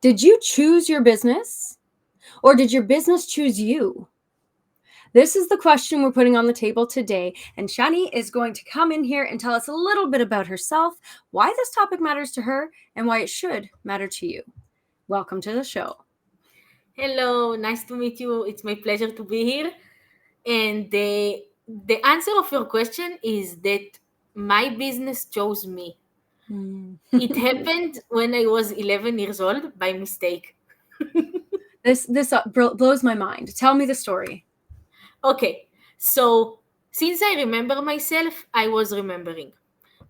Did you choose your business or did your business choose you? This is the question we're putting on the table today, and Shani is going to come in here and tell us a little bit about herself, why this topic matters to her, and why it should matter to you. Welcome to the show. Hello, nice to meet you. It's my pleasure to be here. And the answer of your question is that my business chose me. It happened when I was 11 years old by mistake. This blows my mind. Tell me the story. Okay, so since I remember myself, I was remembering.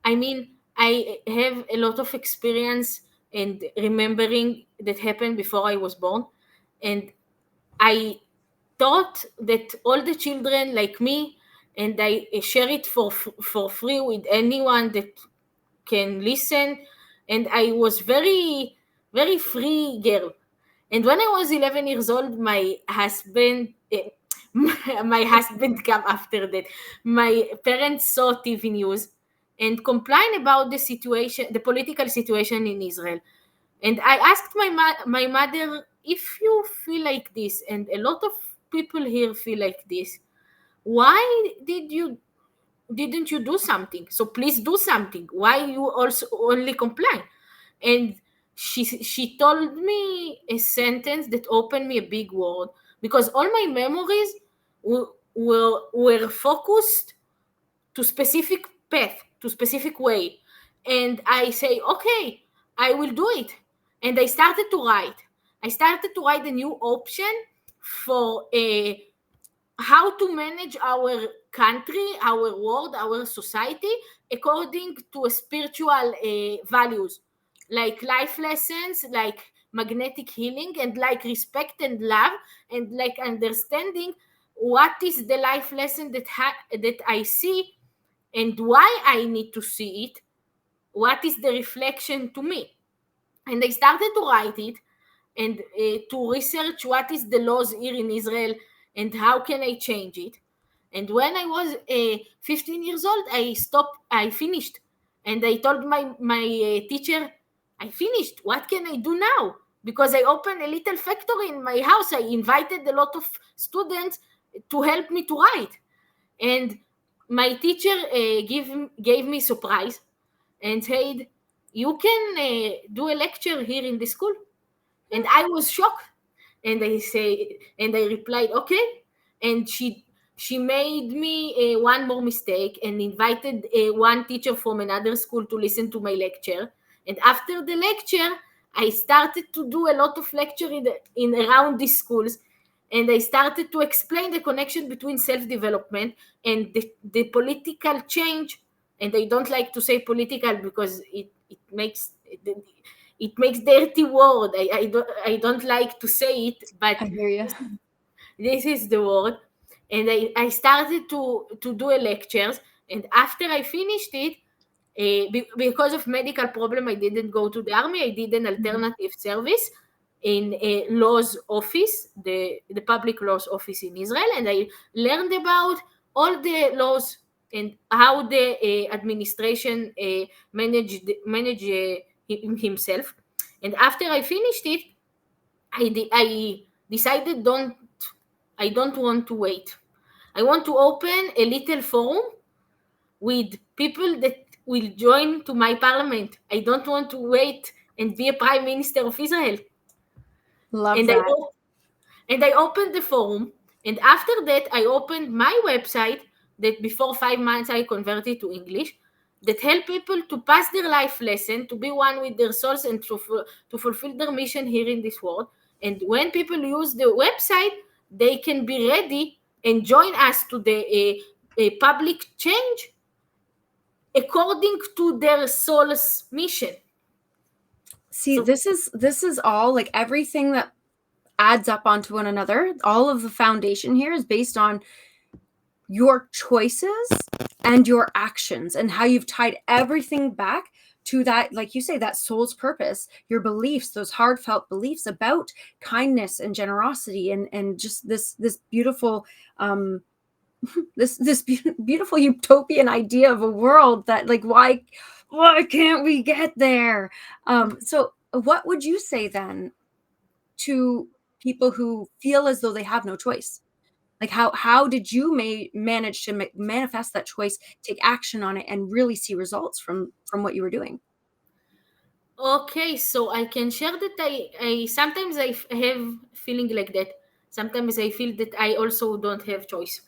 I mean, I have a lot of experience and remembering that happened before I was born. And I thought that all the children like me, and I share it for free with anyone that can listen. And I was very free girl. And when I was 11 years old, my husband, my husband came after that. My parents saw TV news and complained about the situation, the political situation in Israel. And I asked my mother, if you feel like this, and a lot of people here feel like this, why didn't you do something? So please do something. Why you also only complain? And she told me a sentence that opened me a big world, because all my memories were focused to specific path, to specific way. And I say, okay, I will do it. And I started to write a new option for a how to manage our country, our world, our society according to a spiritual values, like life lessons, like magnetic healing, and like respect and love, and like understanding what is the life lesson that I see and why I need to see it, what is the reflection to me. And I started to write it and to research what is the laws here in Israel and how can I change it. And when I was 15 years old, I finished. And I told my teacher, I finished. What can I do now? Because I opened a little factory in my house. I invited a lot of students to help me to write. And my teacher gave me surprise and said, you can do a lecture here in the school. And I was shocked. And I replied, okay. And she made me one more mistake and invited one teacher from another school to listen to my lecture. And after the lecture, I started to do a lot of lecture in around these schools. And I started to explain the connection between self-development and the political change. And I don't like to say political because it makes dirty word. I don't like to say it, but I hear you. this is the word. And I started to do a lectures. And after I finished it, because of medical problem, I didn't go to the army. I did an alternative service in a laws office, the public laws office in Israel, and I learned about all the laws and how the administration manage himself. And after I finished it, I decided I don't want to wait. I want to open a little forum with people that will join to my parliament. I don't want to wait and be a prime minister of Israel. Love And I that. op- and I opened the forum. And after that, I opened my website that before 5 months I converted to English, that help people to pass their life lesson, to be one with their souls, and to fulfill their mission here in this world. And when people use the website, they can be ready and join us to the public change according to their soul's mission. See, So this is all like everything that adds up onto one another. All of the foundation here is based on your choices and your actions and how you've tied everything back to that, like you say, that soul's purpose, your beliefs, those heartfelt beliefs about kindness and generosity, and just this beautiful this beautiful utopian idea of a world that, like, why can't we get there? So what would you say then to people who feel as though they have no choice? Like how did you manage to manifest that choice, take action on it, and really see results from what you were doing? Okay, so I can share that I sometimes have feeling like that. Sometimes I feel that I also don't have choice.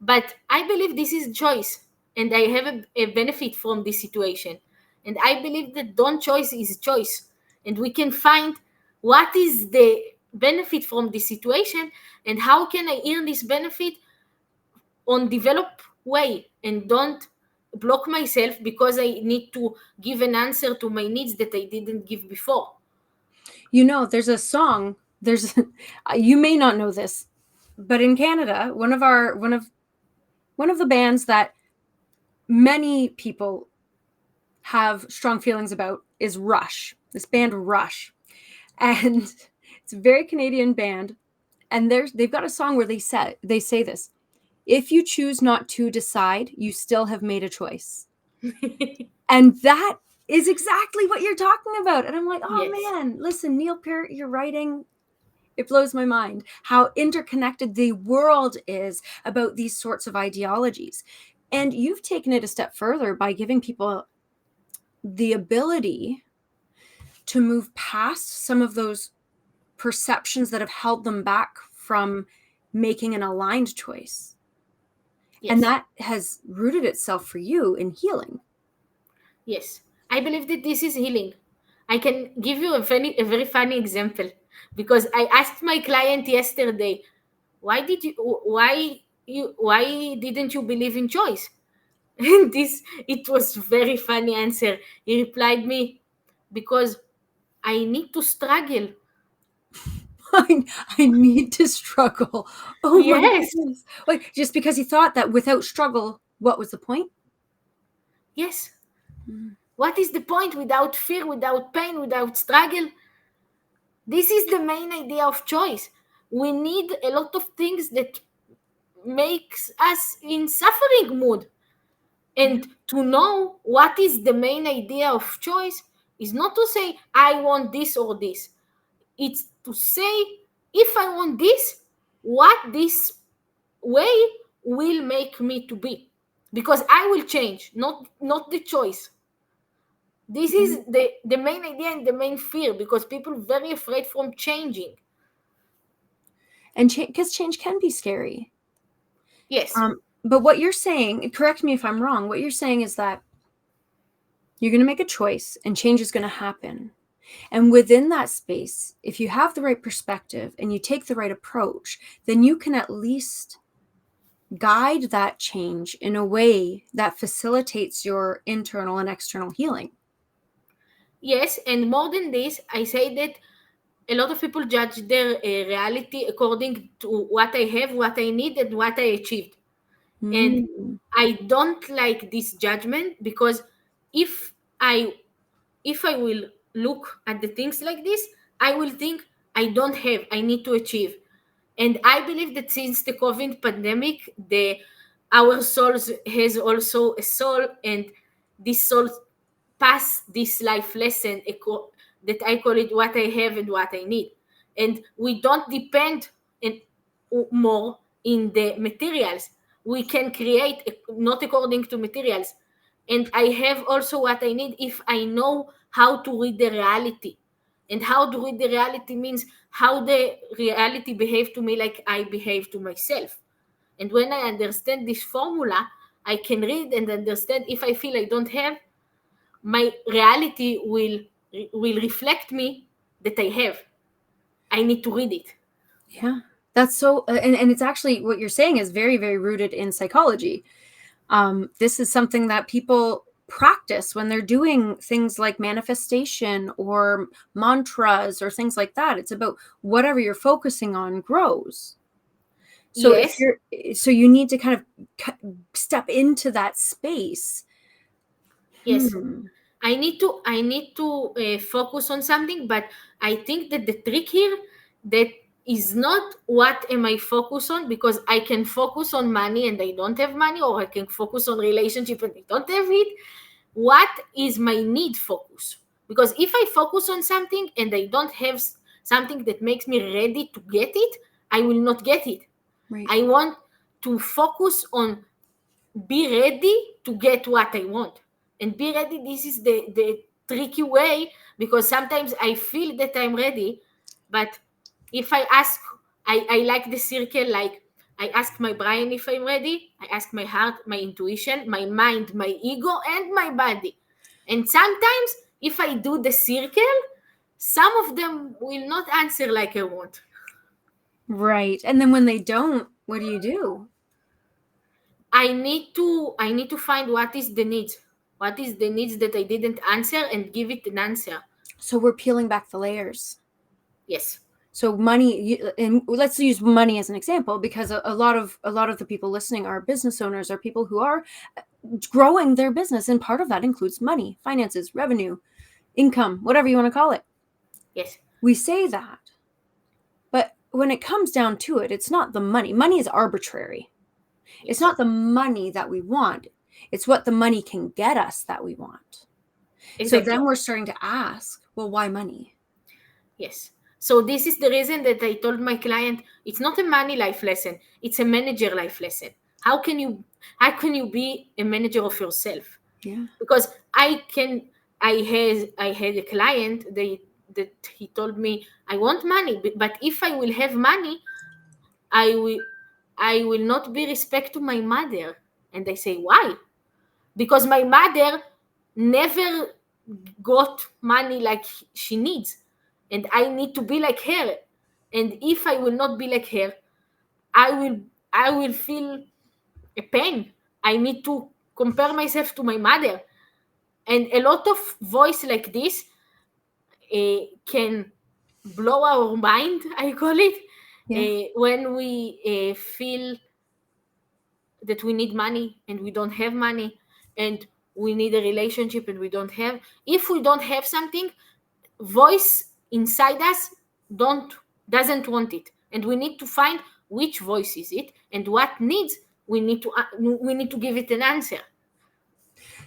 But I believe this is choice, and I have a benefit from this situation. And I believe that don't choice is choice, and we can find what is the benefit from this situation, and how can I earn this benefit on develop way, and don't block myself because I need to give an answer to my needs that I didn't give before. You know, there's a song. There's you may not know this, but in Canada, one of the bands that many people have strong feelings about is Rush. This band Rush, and it's a very Canadian band. And they've got a song where they say this: "If you choose not to decide, you still have made a choice." And that is exactly what you're talking about. And I'm like, oh Yes, man, listen, Neil Peart, your writing, it blows my mind how interconnected the world is about these sorts of ideologies. And you've taken it a step further by giving people the ability to move past some of those perceptions that have held them back from making an aligned choice. And yes. that has rooted itself for you in healing. Yes, I believe that this is healing. I can give you a very funny example, because I asked my client yesterday, why didn't you believe in choice? And this, it was very funny answer. He replied me, because I need to struggle. I need to struggle. Oh my Yes, goodness. Like, just because he thought that without struggle, what was the point? yes. Mm. What is the point without fear, without pain, without struggle? This is the main idea of choice. We need a lot of things that makes us in suffering mood. Yeah. And to know what is the main idea of choice is not to say I want this or this. It's to say, if I want this, what this way will make me to be, because I will change, not the choice. This Yeah. is the main idea and the main fear, because people very afraid from changing. And because change can be scary. Yes, But what you're saying, correct me if I'm wrong, what you're saying is that you're going to make a choice and change is going to happen. And within that space, if you have the right perspective and you take the right approach, then you can at least guide that change in a way that facilitates your internal and external healing. yes, and more than this, I say that a lot of people judge their reality according to what I have, what I need, and what I achieved. And Mm. I don't like this judgment, because if I if I will look at the things like this, I will think I don't have, I need to achieve. And I believe that since the COVID pandemic, the our souls has also a soul, and this soul pass this life lesson that I call it what I have and what I need. And we don't depend in, more in the materials. We can create not according to materials. And I have also what I need if I know how to read the reality. And how to read the reality means how the reality behave to me like I behave to myself. And when I understand this formula, I can read and understand. If I feel I don't have, my reality will reflect me that I have. I need to read it. Yeah. That's so, and it's actually what you're saying is very, very rooted in psychology. This is something that people practice when they're doing things like manifestation or mantras or things like that. It's about whatever you're focusing on grows. So if Yes, you're, so you need to kind of step into that space. yes. Hmm. I need to focus on something, but I think that the trick here, that is not what am I focus on, because I can focus on money and I don't have money, or I can focus on relationship and I don't have it. What is my need focus? Because if I focus on something and I don't have something that makes me ready to get it, I will not get it. Right. I want to focus on be ready to get what I want. And be ready, this is the tricky way, because sometimes I feel that I'm ready, but if I ask, I like the circle, like I ask my brain if I'm ready, I ask my heart, my intuition, my mind, my ego, and my body. And sometimes if I do the circle, some of them will not answer like I want. Right. And then when they don't, what do you do? I need to find what is the needs. What is the needs that I didn't answer, and give it an answer. So we're peeling back the layers. Yes. So money, and let's use money as an example, because a lot of the people listening are business owners, are people who are growing their business, and part of that includes money, finances, revenue, income, whatever you want to call it. Yes. We say that, but when it comes down to it, it's not the money. Money is arbitrary. It's Yes. not the money that we want. It's what the money can get us that we want. So Exactly. then we're starting to ask, well, why money? Yes. So this is the reason that I told my client it's not a money life lesson, it's a manager life lesson. How can you be a manager of yourself? Yeah. Because I had a client, that he told me, I want money, but if I will have money, I will I will not be respect to my mother. And I say, why? Because my mother never got money like she needs, and I need to be like her. And if I will not be like her, I will feel a pain. I need to compare myself to my mother. And a lot of voice like this can blow our mind, I call it, Yeah. when we feel that we need money and we don't have money, and we need a relationship and we don't have. If we don't have something, voice inside us don't doesn't want it, and we need to find which voice is it and what needs we need to give it an answer.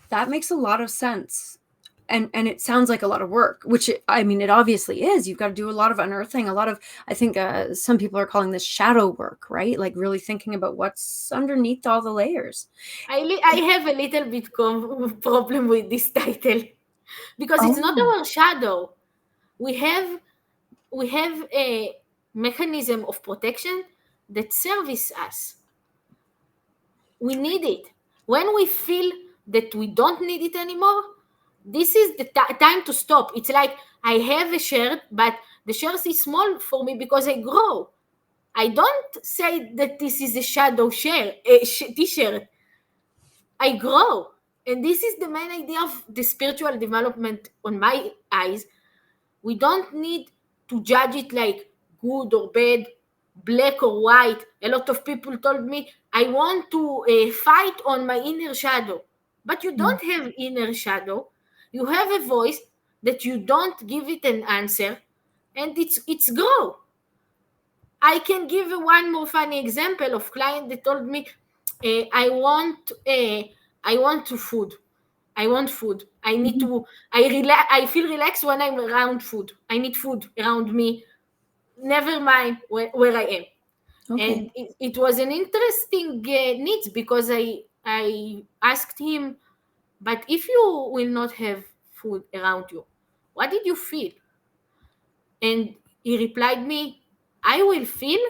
That makes a lot of sense. And it sounds like a lot of work, which it obviously is. You've got to do a lot of unearthing, a lot of, I think some people are calling this shadow work, right? Like really thinking about what's underneath all the layers. I have a little bit problem with this title, because it's not Oh, our shadow. We have a mechanism of protection that service us. We need it. When we feel that we don't need it anymore, this is the time to stop. It's like I have a shirt, but the shirt is small for me because I grow. I don't say that this is a shadow t-shirt. I grow. And this is the main idea of the spiritual development on my eyes. We don't need to judge it like good or bad, black or white. A lot of people told me, I want to fight on my inner shadow. But you mm. don't have inner shadow. You have a voice that you don't give it an answer, and it's grow. I can give you one more funny example of client that told me, I want to food. I want food. I need Mhm. to. I feel relaxed when I'm around food. I need food around me. Never mind where I am. Okay. And it was an interesting needs, because I asked him, but if you will not have food around you, what did you feel? And he replied me, I will feel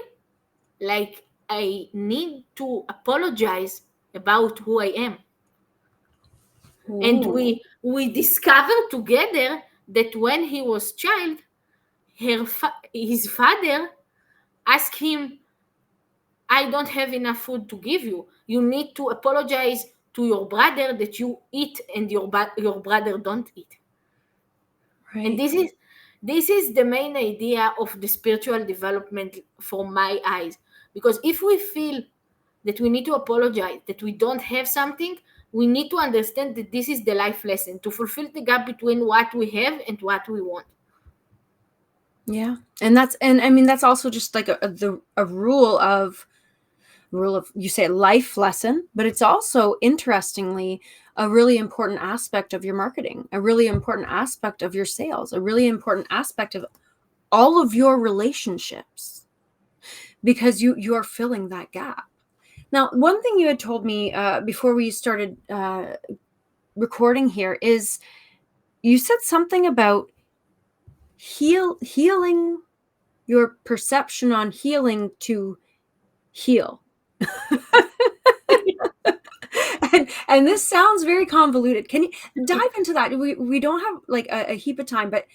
like I need to apologize about who I am. And Ooh. we discovered together that when he was child, his father asked him, I don't have enough food to give you. You need to apologize to your brother that you eat and your brother don't eat. And Right. this is the main idea of the spiritual development for my eyes. Because if we feel that we need to apologize, that we don't have something, we need to understand that this is the life lesson to fulfill the gap between what we have and what we want. Yeah. And that's also just like a rule of, you say, life lesson, but it's also, interestingly, a really important aspect of your marketing, a really important aspect of your sales, a really important aspect of all of your relationships, because you are filling that gap. Now, one thing you had told me before we started recording here is you said something about healing your perception on healing to heal. and this sounds very convoluted. Can you dive into that? We don't have like a heap of time, but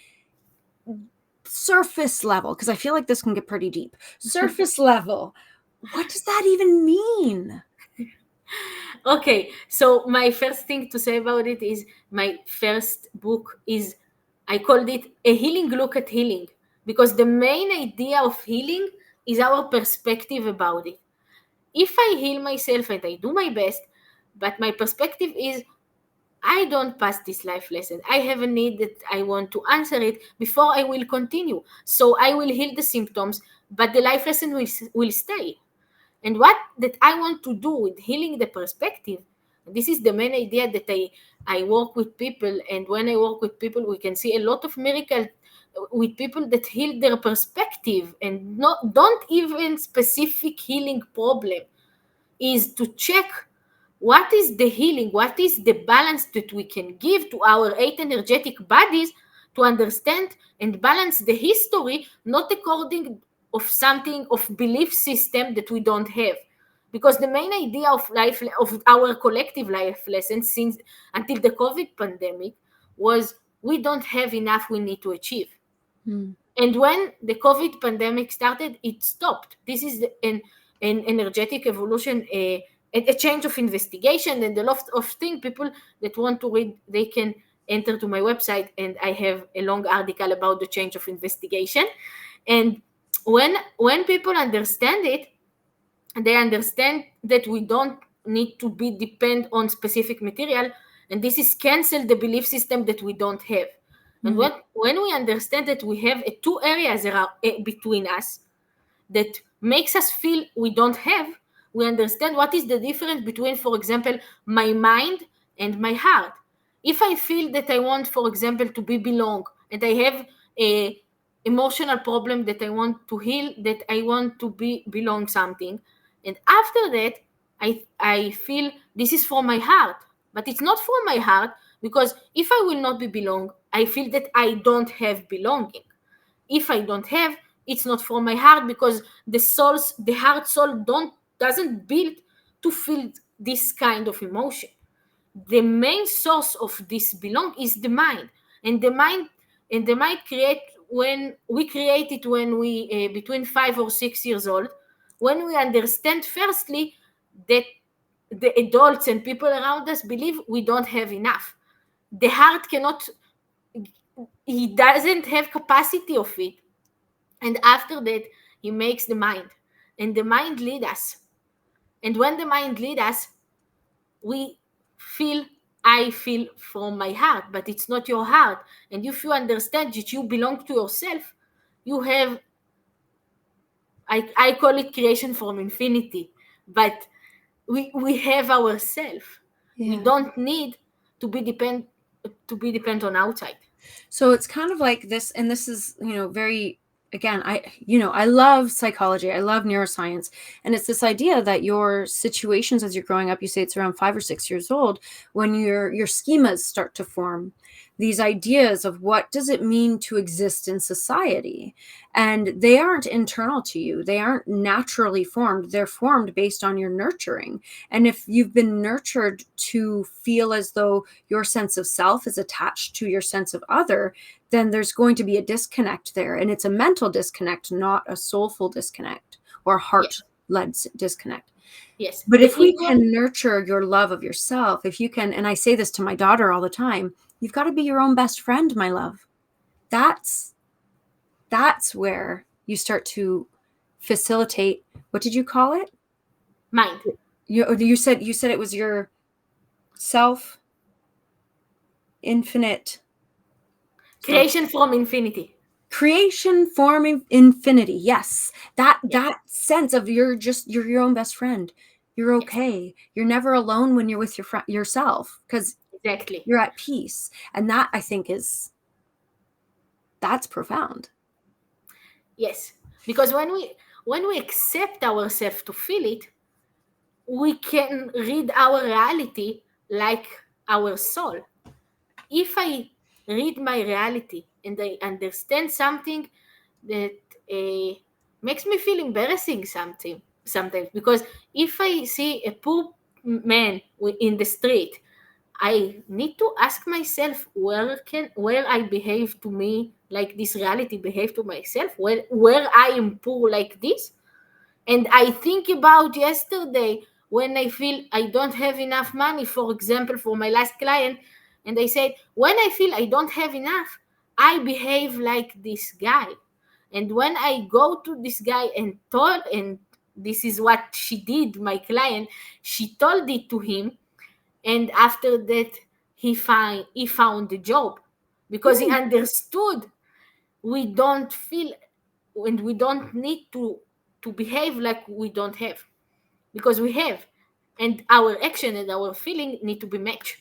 surface level, because I feel like this can get pretty deep. Surface level, what does that even mean? Okay, so my first thing to say about it is my first book is, I called it A Healing Look at Healing, because the main idea of healing is our perspective about it. If I heal myself and I do my best, but my perspective is I don't pass this life lesson, I have a need that I want to answer it before I will continue. So I will heal the symptoms, but the life lesson will stay. And what that I want to do with healing the perspective, this is the main idea that I work with people. And when I work with people, we can see a lot of miracles with people that heal their perspective, and not don't even specific healing problem, is to check what is the healing, what is the balance that we can give to our eight energetic bodies to understand and balance the history, not according of something of belief system that we don't have. Because the main idea of life, of our collective life lesson since until the COVID pandemic, was we don't have enough, we need to achieve. And when the COVID pandemic started, it stopped. This is an energetic evolution, a change of investigation, and a lot of things. People that want to read, they can enter to my website, and I have a long article about the change of investigation. And when people understand it, they understand that we don't need to be depend on specific material, and this is cancel the belief system that we don't have. And when we understand that we have two areas around, between us, that makes us feel we don't have, we understand what is the difference between, for example, my mind and my heart. If I feel that I want, for example, to be belong, and I have a emotional problem that I want to heal, that I want to be belong something, and after that I feel this is for my heart, but it's not for my heart, because if I will not be belong, I feel that I don't have belonging. If I don't have, it's not for my heart, because the heart soul doesn't build to feel this kind of emotion. The main source of this belong is the mind. And the mind create, when we create it, when we between 5 or 6 years old, when we understand firstly that the adults and people around us believe we don't have enough. The heart cannot, he doesn't have capacity of it. And after that, he makes the mind, and the mind lead us. And when the mind lead us, we feel, I feel from my heart, but it's not your heart. And if you understand that you belong to yourself, you have, I call it creation from infinity, but we have ourselves. We Yeah. don't need to be depend on outside. So it's kind of like this, and this is, very, again, I love psychology, I love neuroscience, and it's this idea that your situations as you're growing up, you say it's around 5 or 6 years old, when your schemas start to form, these ideas of what does it mean to exist in society, and they aren't internal to you, they aren't naturally formed, they're formed based on your nurturing. And if you've been nurtured to feel as though your sense of self is attached to your sense of other, then there's going to be a disconnect there. And it's a mental disconnect, not a soulful disconnect or Yes, heart-led disconnect. yes. But The if we ego, can nurture your love of yourself, if you can, and I say this to my daughter all the time, you've got to be your own best friend, my love. That's where you start to facilitate, what did you call it? mind, You said it was your self infinite, sorry, creation from infinity. creation forming infinity. Yes, that Yes, that sense of you're your own best friend. You're yes, okay, you're never alone when you're with yourself, because exactly. you're at peace. And that, I think, that's profound. Yes, because when we accept ourselves to feel it, we can read our reality like our soul. If I read my reality and I understand something that makes me feel embarrassing something sometimes, because if I see a poor man in the street, I need to ask myself where I behave to me like this reality behave to myself, where I am poor like this. And I think about yesterday when I feel I don't have enough money, for example, for my last client, and I said, when I feel I don't have enough, I behave like this guy. And when I go to this guy and this is what she did, my client, she told it to him, and after that he found the job, because he Hmm. understood we don't feel and we don't need to behave like we don't have, because we have, and our action and our feeling need to be matched.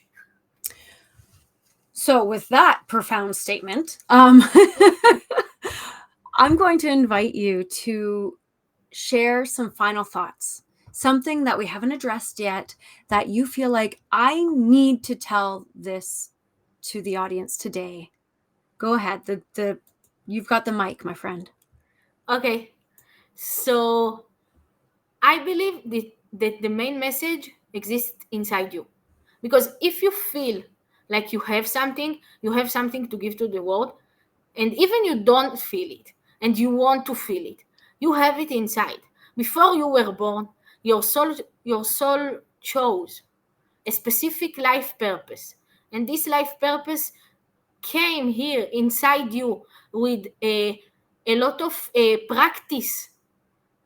So, with that profound statement, I'm going to invite you to share some final thoughts, something that we haven't addressed yet that you feel like I need to tell this to the audience today. Go ahead. The you've got the mic, my friend. Okay, so I believe that the main message exists inside you, because if you feel like you have something to give to the world, and even you don't feel it and you want to feel it, you have it inside. Before you were born, your soul chose a specific life purpose, and this life purpose came here inside you with a lot of practice,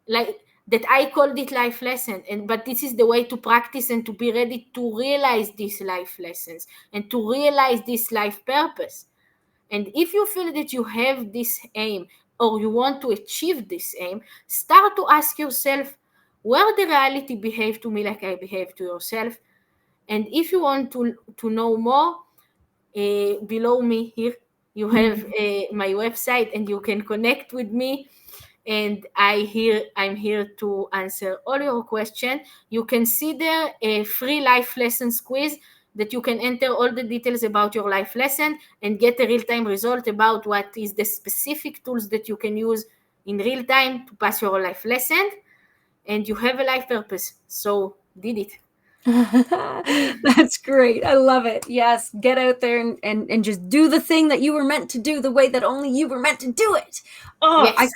like that I called it life lesson, and but this is the way to practice and to be ready to realize these life lessons and to realize this life purpose. And if you feel that you have this aim or you want to achieve this aim, start to ask yourself, where the reality behave to me like I behave to yourself. And if you want to know more, below me here, you have my website and you can connect with me. And I'm here to answer all your questions. You consider a free life lessons quiz that you can enter all the details about your life lesson and get a real-time result about what is the specific tools that you can use in real time to pass your life lesson. And you have a life purpose. So did it. That's great. I love it. Yes, get out there and just do the thing that you were meant to do the way that only you were meant to do it. Oh, Yes.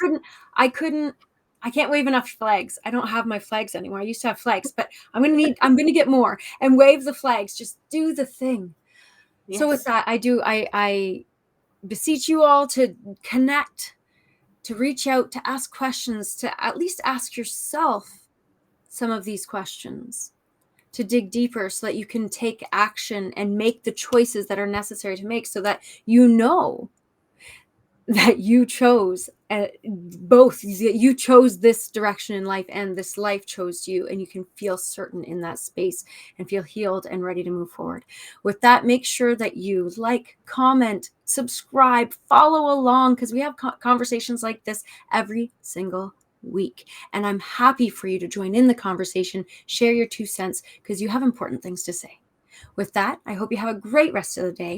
I can't wave enough flags. I don't have my flags anymore. I used to have flags, but I'm gonna get more and wave the flags. Just do the thing. So with Yes. that, I beseech you all to connect, to reach out, to ask questions, to at least ask yourself some of these questions, to dig deeper so that you can take action and make the choices that are necessary to make, so that you know that you chose both, you chose this direction in life and this life chose you, and you can feel certain in that space and feel healed and ready to move forward. With that, make sure that you like, comment, subscribe, follow along, because we have conversations like this every single week, and I'm happy for you to join in the conversation, share your 2 cents, because you have important things to say. With that, I hope you have a great rest of the day.